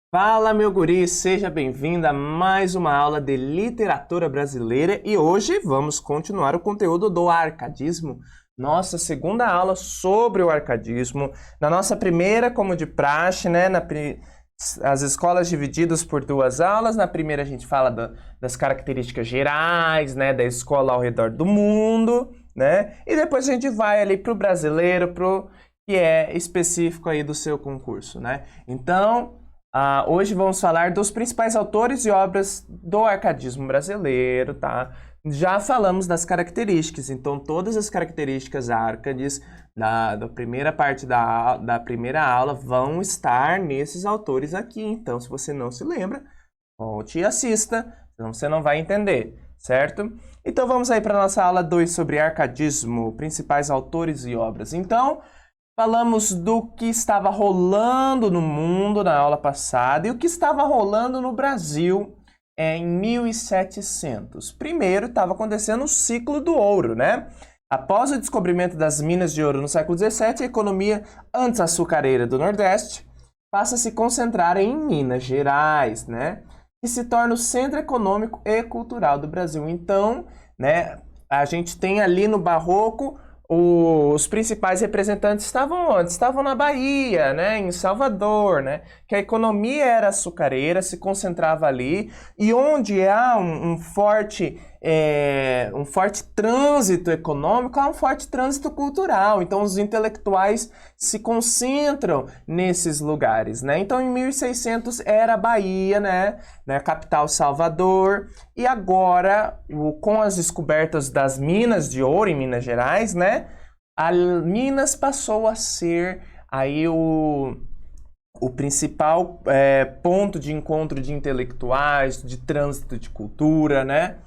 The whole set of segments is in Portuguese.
Fala, meu guri, seja bem-vindo a mais uma aula de literatura brasileira e hoje vamos continuar o conteúdo do arcadismo, nossa segunda aula sobre o arcadismo. Na nossa primeira, como de praxe, né, as escolas divididas por duas aulas. Na primeira a gente fala das características gerais, né, da escola ao redor do mundo, né, e depois a gente vai ali para o brasileiro, pro que é específico aí do seu concurso, né. Então, hoje vamos falar dos principais autores e obras do arcadismo brasileiro, tá? Já falamos das características, então todas as características árcades da primeira parte da primeira aula vão estar nesses autores aqui. Então, se você não se lembra, volte e assista, senão você não vai entender, certo? Então, vamos aí para a nossa aula 2 sobre arcadismo, principais autores e obras. Então, falamos do que estava rolando no mundo na aula passada e o que estava rolando no Brasil em 1700. Primeiro, estava acontecendo o ciclo do ouro, né? Após o descobrimento das minas de ouro no século XVII, a economia antes açucareira do Nordeste passa a se concentrar em Minas Gerais, né? Que se torna o centro econômico e cultural do Brasil. Então, né, a gente tem ali no Barroco os principais representantes estavam onde? Estavam na Bahia, né? Em Salvador, né? Que a economia era açucareira, se concentrava ali, e onde há um forte trânsito econômico, há um forte trânsito cultural. Então, os intelectuais se concentram nesses lugares, né? Então, em 1600 era a Bahia, né? A capital Salvador, e agora, com as descobertas das minas de ouro em Minas Gerais, né? A Minas passou a ser aí o principal ponto de encontro de intelectuais, de trânsito de cultura, né?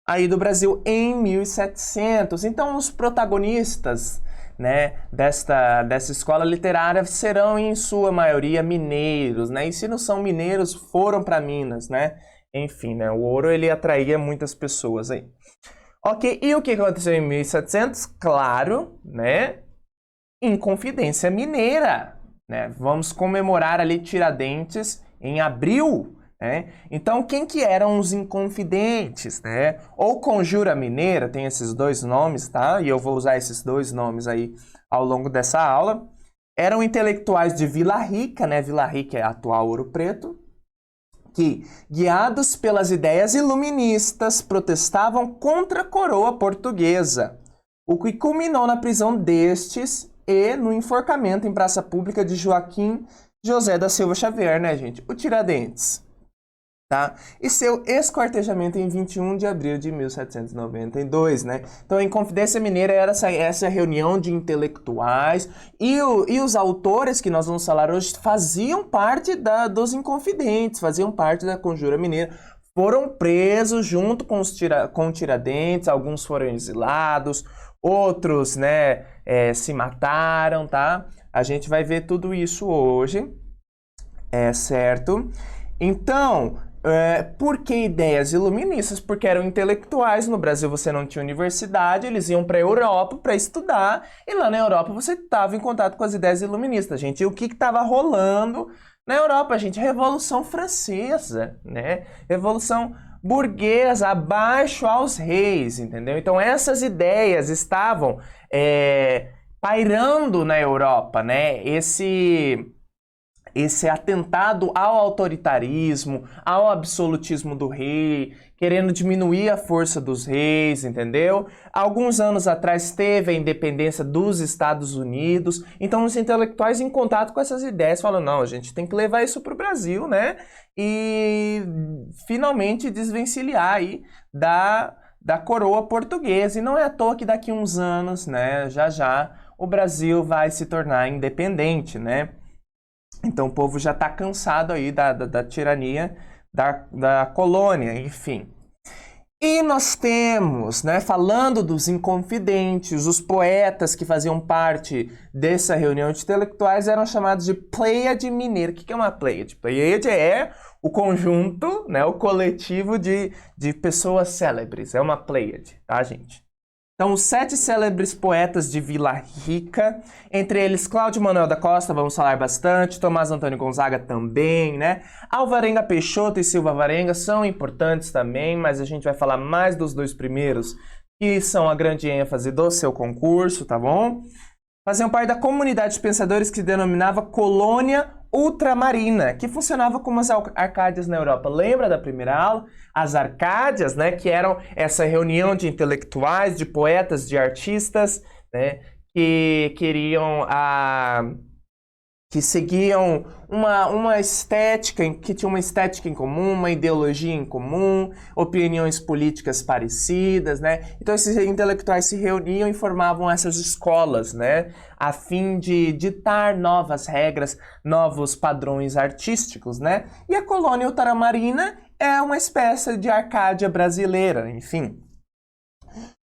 Aí do Brasil em 1700. Então, os protagonistas, né, dessa escola literária serão, em sua maioria, mineiros, né? E se não são mineiros, foram para Minas, né? Enfim, né? O ouro, ele atraía muitas pessoas aí. Ok, e o que aconteceu em 1700? Claro, né? Inconfidência Mineira, né? Vamos comemorar ali Tiradentes em abril, né? Então, quem que eram os Inconfidentes, né? Ou Conjura Mineira, tem esses dois nomes, tá? E eu vou usar esses dois nomes aí ao longo dessa aula. Eram intelectuais de Vila Rica, né? Vila Rica é a atual Ouro Preto, que, guiados pelas ideias iluministas, protestavam contra a coroa portuguesa, o que culminou na prisão destes e no enforcamento em praça pública de Joaquim José da Silva Xavier, né, gente? O Tiradentes, tá? E seu esquartejamento em 21 de abril de 1792, né? Então, a Inconfidência Mineira era essa reunião de intelectuais e os autores que nós vamos falar hoje faziam parte dos Inconfidentes, faziam parte da Conjura Mineira, foram presos junto com com Tiradentes, alguns foram exilados, outros, né, se mataram, tá? A gente vai ver tudo isso hoje, certo? Então, por que ideias iluministas? Porque eram intelectuais. No Brasil você não tinha universidade, eles iam para a Europa para estudar, e lá na Europa você estava em contato com as ideias iluministas, gente. E o que estava rolando na Europa, gente? Revolução Francesa, né? Revolução burguesa, abaixo aos reis, entendeu? Então essas ideias estavam pairando na Europa, né? Esse atentado ao autoritarismo, ao absolutismo do rei, querendo diminuir a força dos reis, entendeu? Alguns anos atrás teve a independência dos Estados Unidos, então os intelectuais em contato com essas ideias falam, não, a gente tem que levar isso para o Brasil, né? E finalmente desvencilhar aí da coroa portuguesa. E não é à toa que daqui a uns anos, né, já, o Brasil vai se tornar independente, né? Então o povo já está cansado aí da tirania da colônia, enfim. E nós temos, né, falando dos Inconfidentes, os poetas que faziam parte dessa reunião de intelectuais eram chamados de Pleiade Mineira. O que é uma Pleiade? Pleiade é o conjunto, né, o coletivo de pessoas célebres. É uma Pleiade, tá, gente? Então, os 7 célebres poetas de Vila Rica, entre eles Cláudio Manuel da Costa, vamos falar bastante, Tomás Antônio Gonzaga também, né? Alvarenga Peixoto e Silva Varenga são importantes também, mas a gente vai falar mais dos 2 primeiros, que são a grande ênfase do seu concurso, tá bom? Faziam parte da comunidade de pensadores que se denominava Colônia Ultramarina, que funcionava como as Arcádias na Europa. Lembra da primeira aula? As Arcádias, né, que eram essa reunião de intelectuais, de poetas, de artistas, né, que queriam que seguiam uma estética, que tinha uma estética em comum, uma ideologia em comum, opiniões políticas parecidas, né? Então esses intelectuais se reuniam e formavam essas escolas, né? A fim de ditar novas regras, novos padrões artísticos, né? E a colônia ultramarina é uma espécie de Arcádia brasileira, enfim.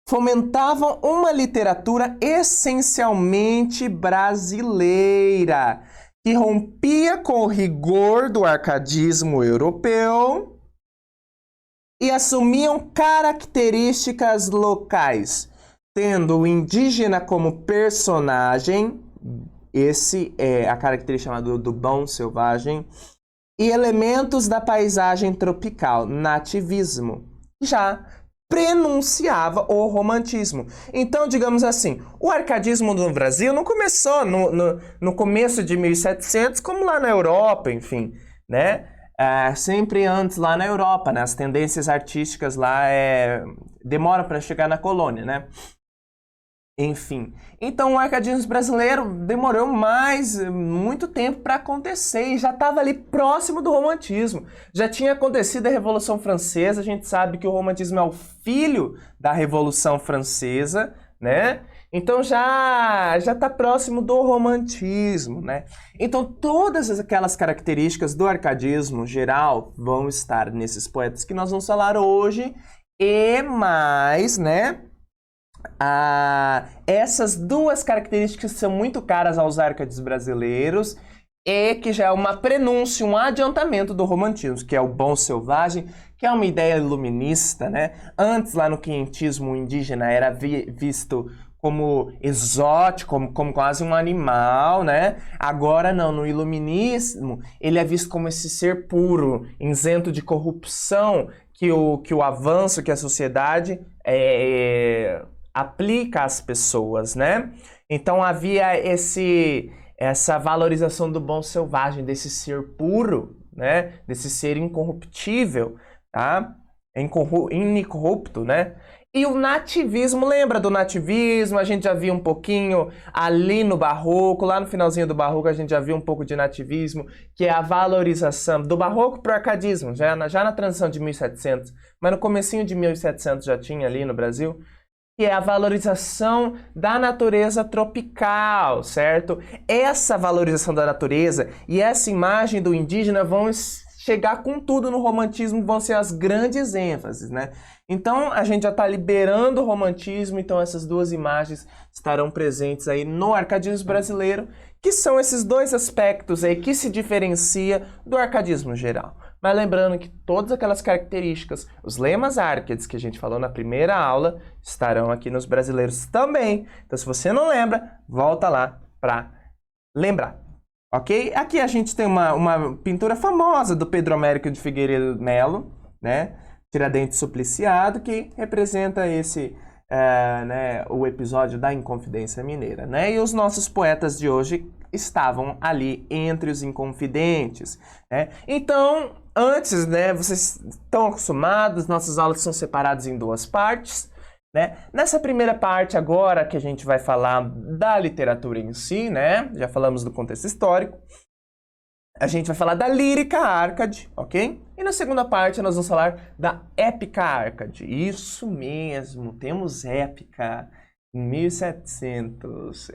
Fomentavam uma literatura essencialmente brasileira, que rompia com o rigor do arcadismo europeu e assumiam características locais, tendo o indígena como personagem, esse é a característica chamada do bom selvagem, e elementos da paisagem tropical, nativismo. Já prenunciava o romantismo. Então, digamos assim, o arcadismo no Brasil não começou no começo de 1700, como lá na Europa, enfim, né? Sempre antes lá na Europa, né? As tendências artísticas lá demoram para chegar na colônia, né? Enfim, então o arcadismo brasileiro demorou muito tempo para acontecer e já estava ali próximo do romantismo. Já tinha acontecido a Revolução Francesa, a gente sabe que o romantismo é o filho da Revolução Francesa, né? Então já está próximo do romantismo, né? Então todas aquelas características do arcadismo geral vão estar nesses poetas que nós vamos falar hoje e mais, né? Essas 2 características são muito caras aos arcades brasileiros e que já é uma prenúncio, um adiantamento do romantismo, que é o bom selvagem, que é uma ideia iluminista, né? Antes, lá no quinhentismo, o indígena era visto como exótico, como quase um animal, né? Agora não, no iluminismo, ele é visto como esse ser puro, isento de corrupção, que o avanço, que a sociedade aplica às pessoas, né? Então havia essa valorização do bom selvagem, desse ser puro, né? Desse ser incorruptível, tá? Incorrupto, né? E o nativismo, lembra do nativismo? A gente já viu um pouquinho ali no Barroco, lá no finalzinho do Barroco a gente já viu um pouco de nativismo, que é a valorização do Barroco para o arcadismo, já na transição de 1700, mas no comecinho de 1700 já tinha ali no Brasil, que é a valorização da natureza tropical, certo? Essa valorização da natureza e essa imagem do indígena vão chegar com tudo no romantismo, vão ser as grandes ênfases, né? Então, a gente já está liberando o romantismo, então essas 2 imagens estarão presentes aí no arcadismo brasileiro, que são esses 2 aspectos aí que se diferencia do arcadismo geral. Mas lembrando que todas aquelas características, os lemas árcades que a gente falou na primeira aula, estarão aqui nos brasileiros também. Então, se você não lembra, volta lá para lembrar. Ok? Aqui a gente tem uma pintura famosa do Pedro Américo de Figueiredo Melo, né? Tiradentes Supliciado, que representa o episódio da Inconfidência Mineira, né? E os nossos poetas de hoje estavam ali entre os inconfidentes, né? Então, antes, né, vocês estão acostumados, nossas aulas são separadas em 2 partes, né? Nessa primeira parte agora que a gente vai falar da literatura em si, né? Já falamos do contexto histórico. A gente vai falar da lírica árcade, ok? E na segunda parte nós vamos falar da épica árcade. Isso mesmo, temos épica em 1700.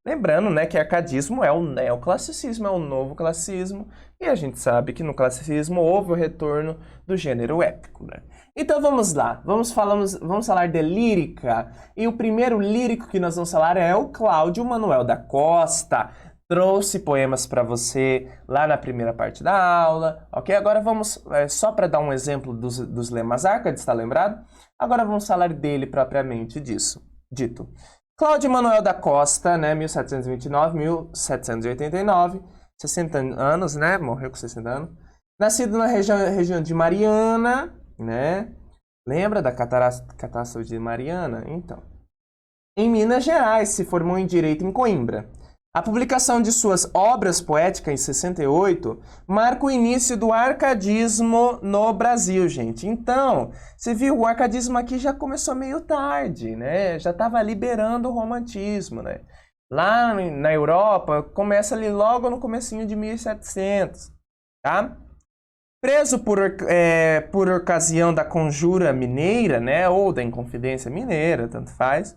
Lembrando, né, que arcadismo é o neoclassicismo, é o novo classicismo. E a gente sabe que no classicismo houve o retorno do gênero épico, né? Então vamos lá, vamos falar de lírica. E o primeiro lírico que nós vamos falar é o Cláudio Manuel da Costa. Trouxe poemas para você lá na primeira parte da aula, ok? Agora vamos, só para dar um exemplo dos lemas Árcades, está lembrado? Agora vamos falar dele propriamente dito. Cláudio Manuel da Costa, né, 1729-1789, 60 anos, né, morreu com 60 anos. Nascido na região de Mariana, né, lembra da catástrofe de Mariana? Então, em Minas Gerais, se formou em Direito em Coimbra. A publicação de suas obras poéticas em 68 marca o início do arcadismo no Brasil, gente. Então, você viu, o arcadismo aqui já começou meio tarde, né? Já estava liberando o romantismo, né? Lá na Europa, começa ali logo no comecinho de 1700, tá? Preso por ocasião da Conjura Mineira, né? Ou da Inconfidência Mineira, tanto faz.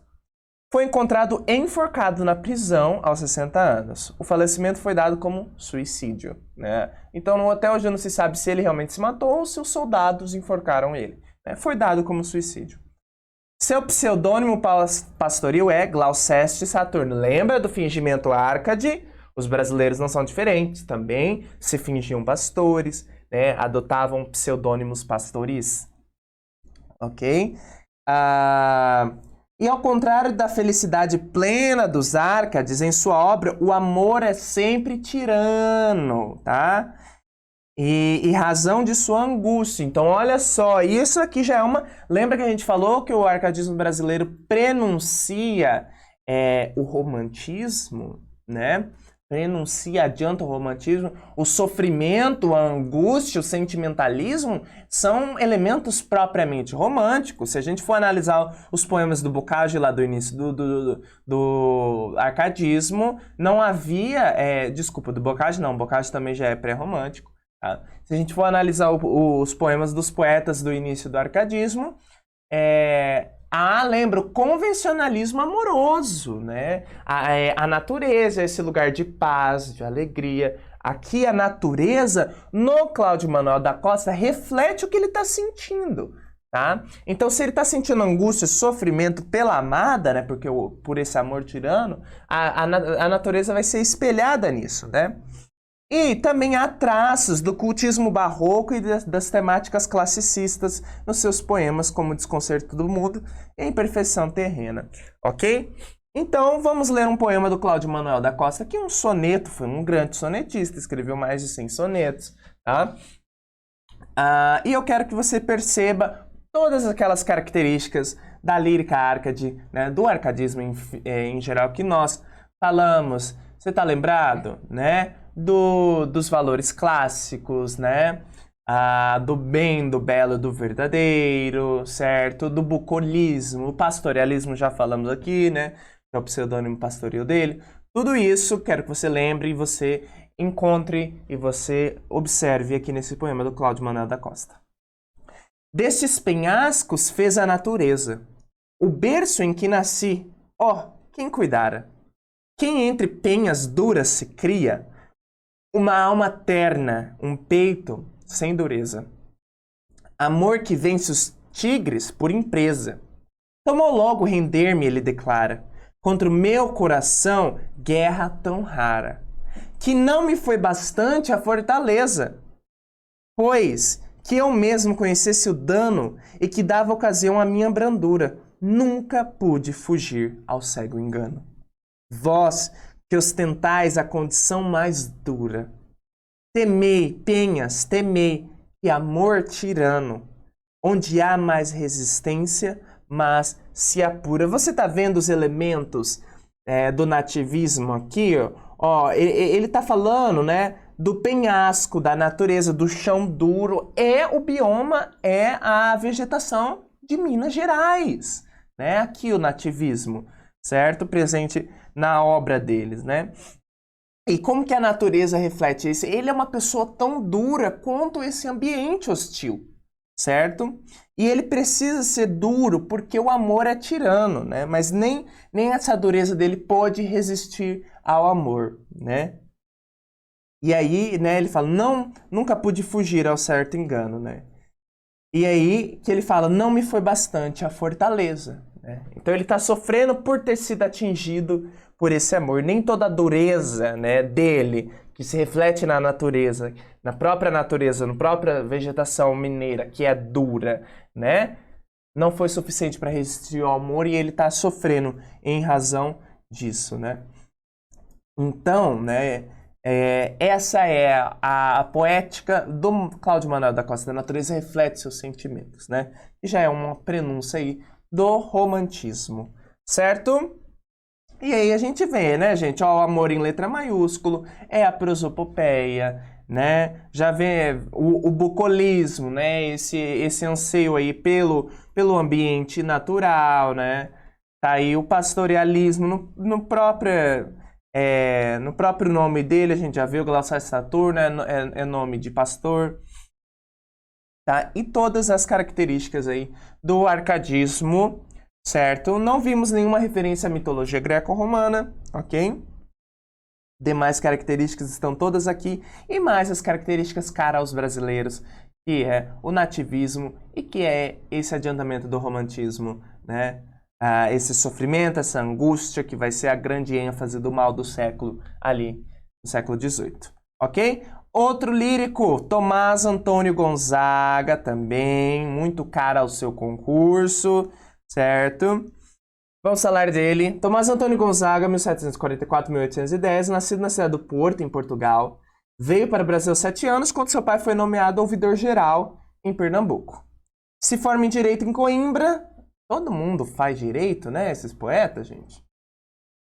Foi encontrado enforcado na prisão aos 60 anos. O falecimento foi dado como suicídio, né? Então, até hoje não se sabe se ele realmente se matou ou se os soldados enforcaram ele, né? Foi dado como suicídio. Seu pseudônimo pastoril é Glouceste Saturno. Lembra do fingimento Árcade? Os brasileiros não são diferentes. Também se fingiam pastores, né? Adotavam pseudônimos pastoris. Ok? E ao contrário da felicidade plena dos Árcades, em sua obra, o amor é sempre tirano, tá? E razão de sua angústia. Então, olha só, isso aqui já é uma... Lembra que a gente falou que o arcadismo brasileiro prenuncia o romantismo, né? Prenuncia, adianta o romantismo. O sofrimento, a angústia, o sentimentalismo são elementos propriamente românticos. Se a gente for analisar os poemas do Boccaccio lá do início do arcadismo, não havia... desculpa, do Boccaccio não, Boccaccio também já é pré-romântico. Tá? Se a gente for analisar os poemas dos poetas do início do arcadismo, lembra o convencionalismo amoroso, né? A natureza, esse lugar de paz, de alegria. Aqui a natureza, no Cláudio Manuel da Costa, reflete o que ele está sentindo, tá? Então, se ele está sentindo angústia, sofrimento pela amada, né? Porque por esse amor tirano, a natureza vai ser espelhada nisso, né? E também há traços do cultismo barroco e das temáticas classicistas nos seus poemas, como Desconcerto do Mundo e Imperfeição Terrena, ok? Então, vamos ler um poema do Cláudio Manuel da Costa, que é um soneto, foi um grande sonetista, escreveu mais de 100 sonetos, tá? E eu quero que você perceba todas aquelas características da lírica árcade, né, do arcadismo em geral, que nós falamos. Você está lembrado, né? Dos valores clássicos, né? Do bem, do belo, do verdadeiro, certo? Do bucolismo, o pastorialismo já falamos aqui, né? Que é o pseudônimo pastoril dele. Tudo isso quero que você lembre e você encontre e você observe aqui nesse poema do Cláudio Manuel da Costa. Destes penhascos fez a natureza, o berço em que nasci, quem cuidara? Quem entre penhas duras se cria? Uma alma terna, um peito sem dureza. Amor que vence os tigres por empresa. Tomou logo render-me, ele declara, contra o meu coração, guerra tão rara, que não me foi bastante a fortaleza, pois que eu mesmo conhecesse o dano e que dava ocasião à minha brandura, nunca pude fugir ao cego engano. Vós que ostentais a condição mais dura, temei, penhas, temei, que amor tirano, onde há mais resistência, mas se apura. Você está vendo os elementos do nativismo aqui? Ele está falando, né, do penhasco, da natureza, do chão duro. O bioma, a vegetação de Minas Gerais, né? Aqui o nativismo, certo? Presente na obra deles, né? E como que a natureza reflete isso? Ele é uma pessoa tão dura quanto esse ambiente hostil, certo? E ele precisa ser duro porque o amor é tirano, né? Mas nem essa dureza dele pode resistir ao amor, né? E aí, né, ele fala, nunca pude fugir ao certo engano, né? E aí que ele fala, não me foi bastante a fortaleza. né? Então ele está sofrendo por ter sido atingido por esse amor. Nem toda a dureza, né, dele, que se reflete na natureza, na própria vegetação mineira, que é dura, né, não foi suficiente para resistir ao amor e ele está sofrendo em razão disso, né? Então, né, essa é a poética do Cláudio Manuel da Costa. Da natureza reflete seus sentimentos, né? E já é uma prenúncia aí do romantismo, certo? E aí a gente vê, né, gente? Ó, o amor em letra maiúsculo, é a prosopopeia, né? Já vê o bucolismo, né? Esse anseio aí pelo ambiente natural, né? Tá aí o pastoralismo no próprio nome dele, a gente já viu, Glaucia Saturno é nome de pastor, tá? E todas as características aí do arcadismo, certo? Não vimos nenhuma referência à mitologia greco-romana, ok? Demais características estão todas aqui, e mais as características caras aos brasileiros, que é o nativismo e que é esse adiantamento do romantismo, né? Esse sofrimento, essa angústia, que vai ser a grande ênfase do mal do século ali, no século XVIII, ok? Outro lírico, Tomás Antônio Gonzaga, também, muito cara ao seu concurso, certo? Vamos falar dele. Tomás Antônio Gonzaga, 1744-1810, nascido na cidade do Porto, em Portugal. Veio para o Brasil aos 7 anos, quando seu pai foi nomeado ouvidor-geral em Pernambuco. Se forma em Direito em Coimbra. Todo mundo faz direito, né? Esses poetas, gente.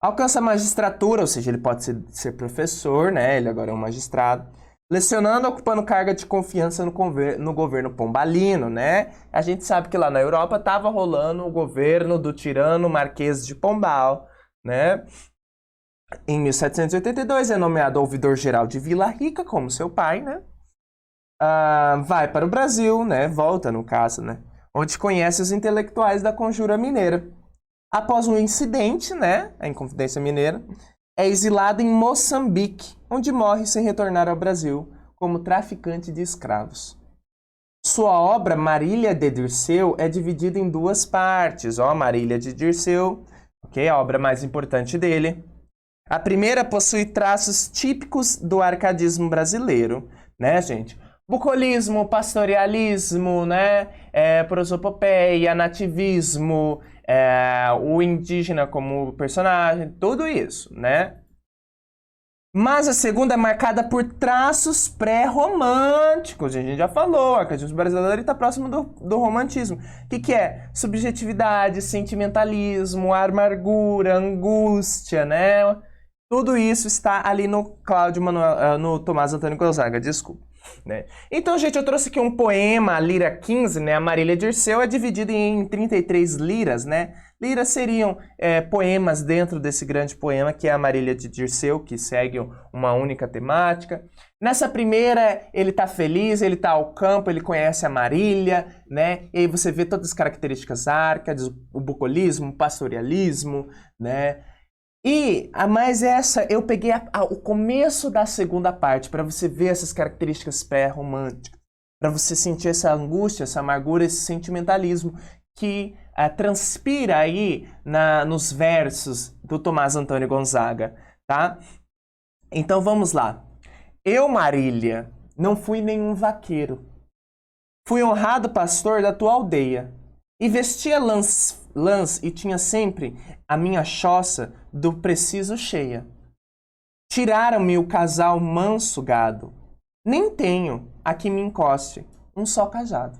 Alcança a magistratura, ou seja, ele pode ser professor, né? Ele agora é um magistrado. Lecionando, ocupando carga de confiança no governo pombalino, né? A gente sabe que lá na Europa estava rolando o governo do tirano Marquês de Pombal, né? Em 1782 é nomeado ouvidor-geral de Vila Rica, como seu pai, né? Vai para o Brasil, né? Volta, no caso, né? Onde conhece os intelectuais da Conjura Mineira. Após um incidente, né? A Inconfidência Mineira, é exilado em Moçambique, onde morre sem retornar ao Brasil, como traficante de escravos. Sua obra, Marília de Dirceu, é dividida em 2 partes. Ó, Marília de Dirceu, ok? A obra mais importante dele. A primeira possui traços típicos do arcadismo brasileiro, né, gente? Bucolismo, pastorialismo, né? Prosopopeia, nativismo, o indígena como personagem, tudo isso, né? Mas a segunda é marcada por traços pré-românticos. A gente já falou, o arcadismo brasileiro está próximo do romantismo. O que é? Subjetividade, sentimentalismo, amargura, angústia, né? Tudo isso está ali no no Tomás Antônio Gonzaga, desculpa. Né? Então, gente, eu trouxe aqui um poema, a Lira 15, né? A Marília Dirceu é dividida em 33 liras, né? Liras seriam poemas dentro desse grande poema que é a Marília de Dirceu, que segue uma única temática. Nessa primeira, ele tá feliz, ele tá ao campo, ele conhece a Marília, né? E aí você vê todas as características árcades, o bucolismo, o pastorialismo, né? Mas essa, eu peguei o começo da segunda parte, para você ver essas características pré-românticas, para você sentir essa angústia, essa amargura, esse sentimentalismo que transpira aí nos versos do Tomás Antônio Gonzaga, tá? Então vamos lá. Eu, Marília, não fui nenhum vaqueiro. Fui honrado pastor da tua aldeia e vestia lãs e tinha sempre a minha choça do preciso cheia. Tiraram-me o casal manso gado. Nem tenho a que me encoste um só cajado.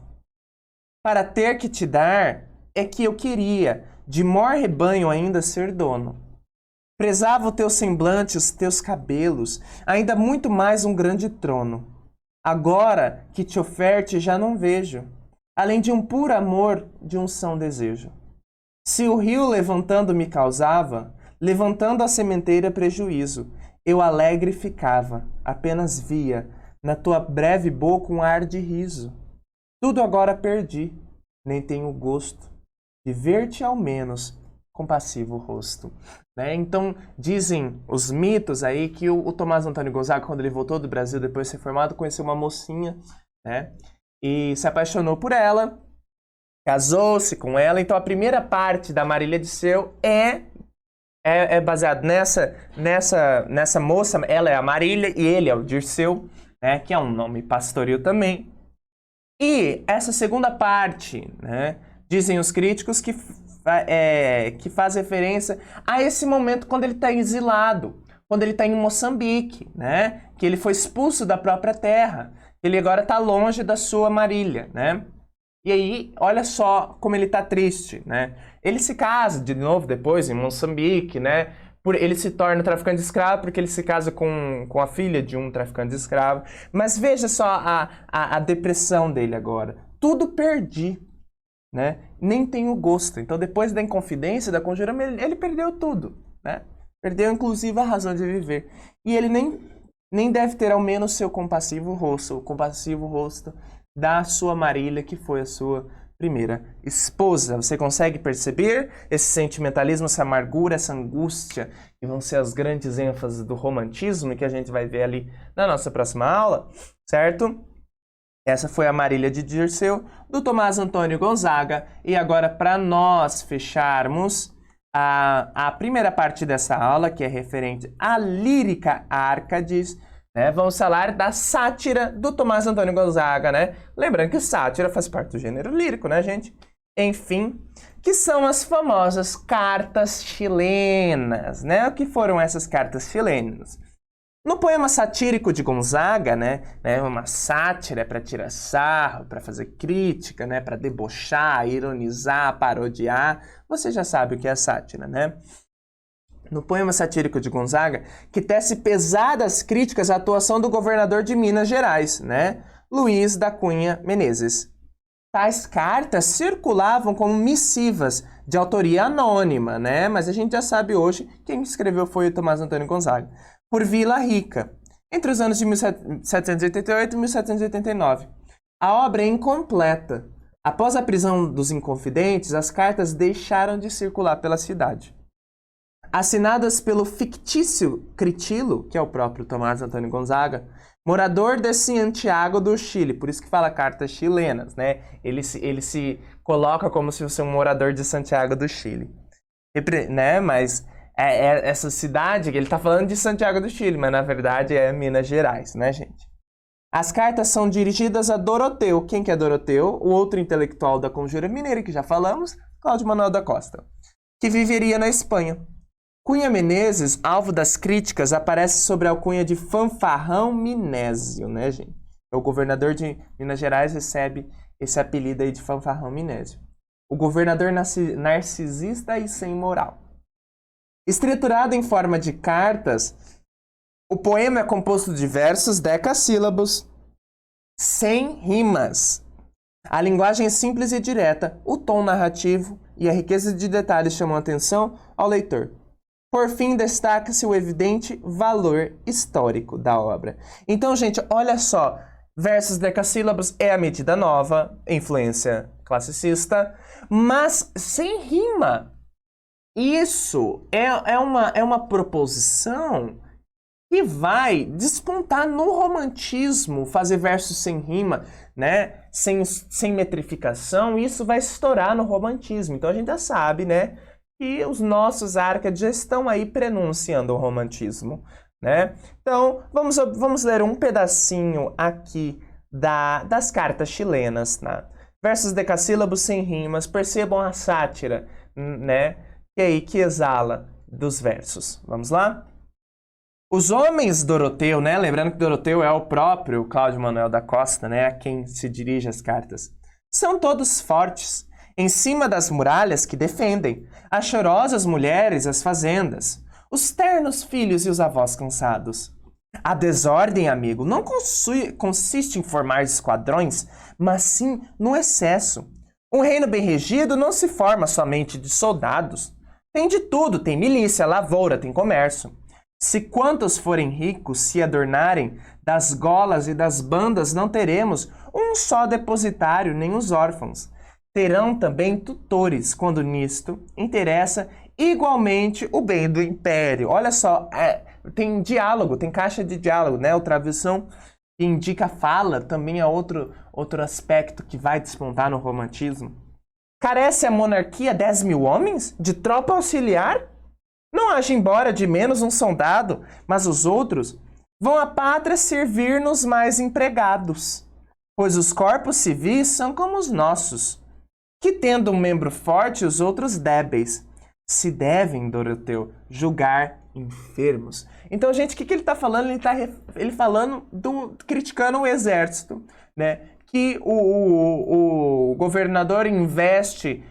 Para ter que te dar é que eu queria de mor rebanho ainda ser dono. Prezava o teu semblante, os teus cabelos, ainda muito mais um grande trono. Agora que te oferte já não vejo, além de um puro amor, de um são desejo. Se o rio levantando me causava, levantando a sementeira prejuízo, eu alegre ficava, apenas via, na tua breve boca um ar de riso. Tudo agora perdi, nem tenho gosto de ver-te ao menos compassivo rosto. Né? Então, dizem os mitos aí que o Tomás Antônio Gonzaga, quando ele voltou do Brasil depois de ser formado, conheceu uma mocinha, né? E se apaixonou por ela. casou-se com ela. Então a primeira parte da Marília Dirceu é baseado nessa moça. Ela é a Marília e ele é o Dirceu, né, que é um nome pastoril também. E essa segunda parte, né, dizem os críticos que faz referência a esse momento quando ele está exilado, quando ele está em Moçambique, né, que ele foi expulso da própria terra, ele agora está longe da sua Marília, né? E aí, olha só como ele está triste, né? Ele se casa de novo depois em Moçambique, né? Ele se torna traficante de escravo porque ele se casa com a filha de um traficante de escravo. Mas veja só a depressão dele agora. Tudo perdi, né? Nem tenho gosto. Então, depois da Inconfidência, da Conjura, ele perdeu tudo, né? Perdeu, inclusive, a razão de viver. E ele nem deve ter, ao menos, seu compassivo rosto, o compassivo rosto da sua Marília, que foi a sua primeira esposa. Você consegue perceber esse sentimentalismo, essa amargura, essa angústia, que vão ser as grandes ênfases do romantismo, que a gente vai ver ali na nossa próxima aula, certo? Essa foi a Marília de Dirceu, do Tomás Antônio Gonzaga. E agora, para nós fecharmos a primeira parte dessa aula, que é referente à lírica Árcades, né, vamos falar da sátira do Tomás Antônio Gonzaga, né? Lembrando que sátira faz parte do gênero lírico, né, gente? Enfim, que são as famosas cartas chilenas, né? O que foram essas cartas chilenas? No poema satírico de Gonzaga, né, uma sátira para tirar sarro, para fazer crítica, né, para debochar, ironizar, parodiar, você já sabe o que é sátira, né? No poema satírico de Gonzaga, que tece pesadas críticas à atuação do governador de Minas Gerais, né, Luiz da Cunha Menezes. Tais cartas circulavam como missivas de autoria anônima, né, mas a gente já sabe hoje quem escreveu foi o Tomás Antônio Gonzaga, por Vila Rica, entre os anos de 1788 e 1789. A obra é incompleta. Após a prisão dos Inconfidentes, as cartas deixaram de circular pela cidade. Assinadas pelo fictício Critilo, que é o próprio Tomás Antônio Gonzaga, morador de Santiago do Chile, por isso que fala cartas chilenas, né? Ele se coloca como se fosse um morador de Santiago do Chile, né? Mas essa cidade, ele está falando de Santiago do Chile, mas na verdade é Minas Gerais, né, gente? As cartas são dirigidas a Doroteu. Quem que é Doroteu? O outro intelectual da Conjura Mineira, que já falamos, Cláudio Manuel da Costa, que viveria na Espanha. Cunha Menezes, alvo das críticas, aparece sobre a alcunha de Fanfarrão Minésio, né, gente? O governador de Minas Gerais recebe esse apelido aí de Fanfarrão Minésio. O governador narcisista e sem moral. Estruturado em forma de cartas, o poema é composto de versos decassílabos, sem rimas. A linguagem é simples e direta, o tom narrativo e a riqueza de detalhes chamam a atenção ao leitor. Por fim, destaca-se o evidente valor histórico da obra. Então, gente, olha só. Versos decassílabos é a medida nova, influência classicista, mas sem rima. Isso é uma proposição que vai despontar no romantismo, fazer versos sem rima, né? Sem metrificação, isso vai estourar no romantismo. Então, a gente já sabe, né? E os nossos Árcades já estão aí prenunciando o romantismo, né? Então, vamos ler um pedacinho aqui das cartas chilenas, né? Versos decassílabos sem rimas, percebam a sátira, né? Que exala dos versos. Vamos lá? Os homens Doroteu, né? Lembrando que Doroteu é o próprio Cláudio Manuel da Costa, né? A quem se dirige as cartas. São todos fortes, em cima das muralhas que defendem, as chorosas mulheres, as fazendas, os ternos filhos e os avós cansados. A desordem, amigo, não consiste em formar esquadrões, mas sim no excesso. Um reino bem regido não se forma somente de soldados. Tem de tudo, tem milícia, lavoura, tem comércio. Se quantos forem ricos se adornarem das golas e das bandas, não teremos um só depositário, nem os órfãos. Terão também tutores, quando nisto interessa igualmente o bem do império. Olha só, tem diálogo, tem caixa de diálogo, né? O travessão que indica fala também é outro aspecto que vai despontar no romantismo. Carece a monarquia 10 mil homens? De tropa auxiliar? Não haja embora de menos um soldado, mas os outros vão à pátria servir-nos mais empregados, pois os corpos civis são como os nossos, que tendo um membro forte os outros débeis, se devem, Doroteu, julgar enfermos. Então, gente, o que ele está falando? Ele falando criticando o exército, né? Que o governador investe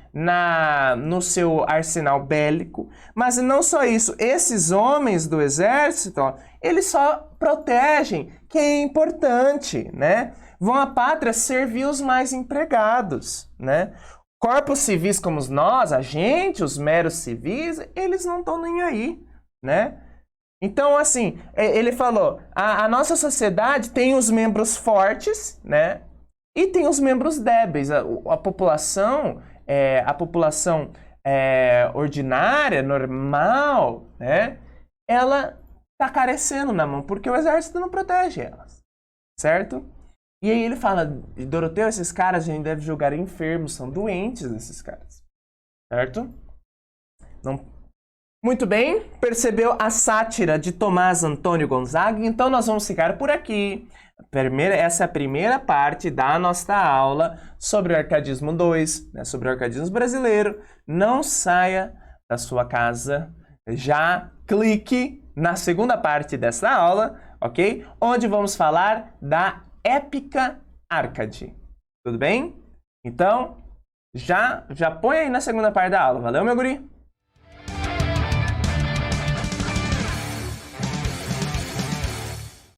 no seu arsenal bélico, mas não só isso, esses homens do exército, ó, eles só protegem quem é importante, né? Vão à pátria servir os mais empregados, né? Corpos civis como nós, a gente, os meros civis, eles não estão nem aí, né? Então, assim, ele falou, a nossa sociedade tem os membros fortes, né? E tem os membros débeis. A população ordinária, normal, né? Ela tá carecendo na mão, porque o exército não protege elas, certo? E aí ele fala, Doroteu, esses caras a gente deve julgar enfermos, são doentes esses caras, certo? Não... Muito bem, percebeu a sátira de Tomás Antônio Gonzaga? Então nós vamos ficar por aqui. Essa é a primeira parte da nossa aula sobre o Arcadismo 2, né, sobre o arcadismo brasileiro. Não saia da sua casa, já clique na segunda parte dessa aula, ok? Onde vamos falar da épica Arcade. Tudo bem? Então, já põe aí na segunda parte da aula. Valeu, meu guri?